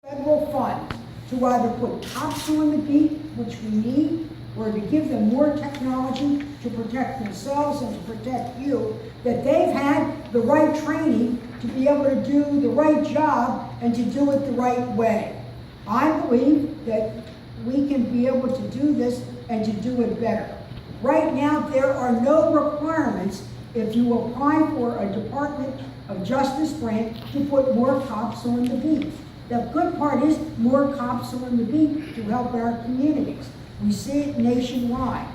federal funds to either put cops on the beat, which we need, or to give them more technology to protect themselves and to protect you, that they've had the right training to be able to do the right job and to do it the right way. I believe that we can be able to do this and to do it better. Right now, there are no requirements if you apply for a Department of Justice grant to put more cops on the beat. The good part is more cops on the beat to help our communities. We see it nationwide.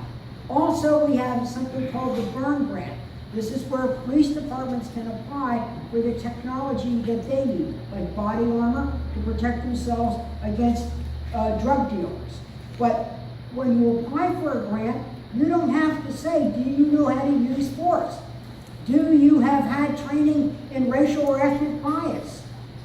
Also, we have something called the Burn Grant. This is where police departments can apply for the technology that they need, like body armor to protect themselves against drug dealers. But when you apply for a grant, you don't have to say, do you know how to use force? Do you have had training in racial or ethnic bias?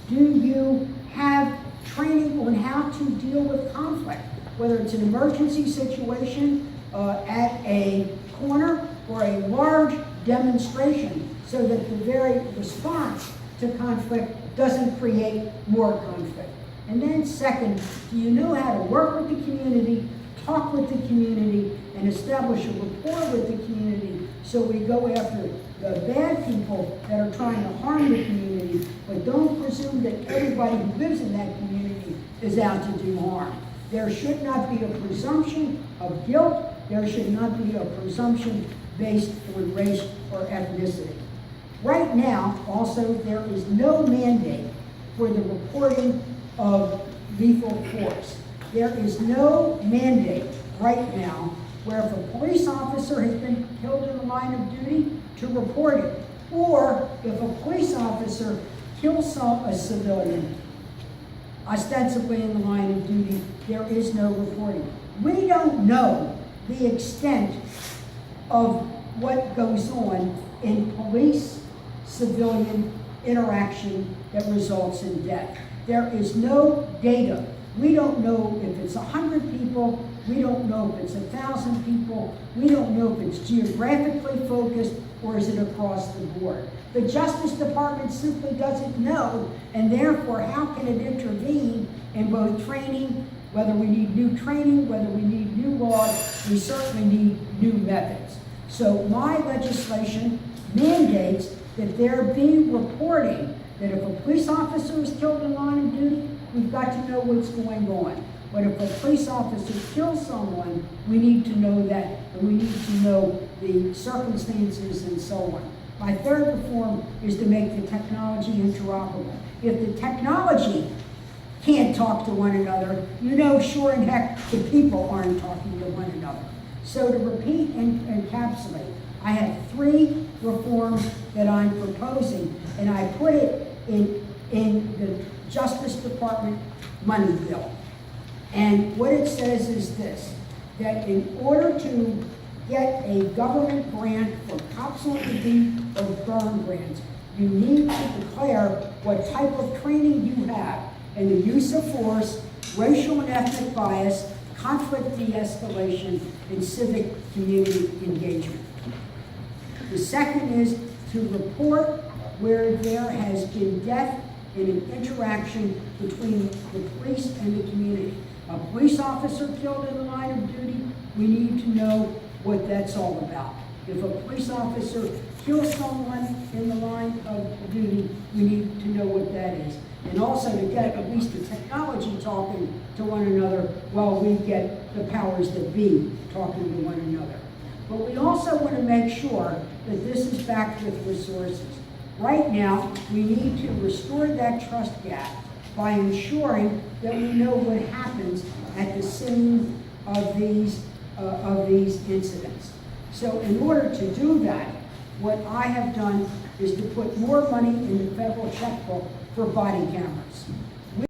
Do you have training on how to deal with conflict, whether it's an emergency situation at a corner or a large demonstration, so that the very response to conflict doesn't create more conflict? And then second, do you know how to work with the community, talk with the community, and establish a rapport with the community, so we go after the bad people that are trying to harm the community, but don't presume that everybody who lives in that community is out to do harm. There should not be a presumption of guilt. There should not be a presumption based on race or ethnicity. Right now, also, there is no mandate for the reporting of lethal force. There is no mandate right now where if a police officer has been killed in the line of duty, to report it. Or if a police officer kills a civilian, ostensibly in the line of duty, there is no reporting. We don't know the extent of what goes on in police-civilian interaction that results in death. There is no data. We don't know if it's 100 people. We don't know if it's 1,000 people. We don't know if it's geographically focused or is it across the board. The Justice Department simply doesn't know, and therefore how can it intervene in both training, whether we need new training, whether we need new laws, we certainly need new methods. So my legislation mandates that there be reporting that if a police officer is killed in line of duty, we've got to know what's going on. But if a police officer kills someone, we need to know that, and we need to know the circumstances and so on. My third reform is to make the technology interoperable. If the technology can't talk to one another, you know sure and heck the people aren't talking to one another. So to repeat and encapsulate, I have 3 reforms that I'm proposing, and I put it in the Justice Department money bill. And what it says is this, that in order to get a government grant for cops on the beat or burn grants, you need to declare what type of training you have in the use of force, racial and ethnic bias, conflict de-escalation, and civic community engagement. The second is to report where there has been death in an interaction between the police and the community. A police officer killed in the line of duty, we need to know what that's all about. If a police officer kills someone in the line of duty, we need to know what that is. And also to get at least the technology talking to one another while we get the powers that be talking to one another. But we also want to make sure that this is backed with resources. Right now, we need to restore that trust gap by ensuring that we know what happens at the scene of these incidents. So in order to do that, what I have done is to put more money in the federal checkbook for body cameras.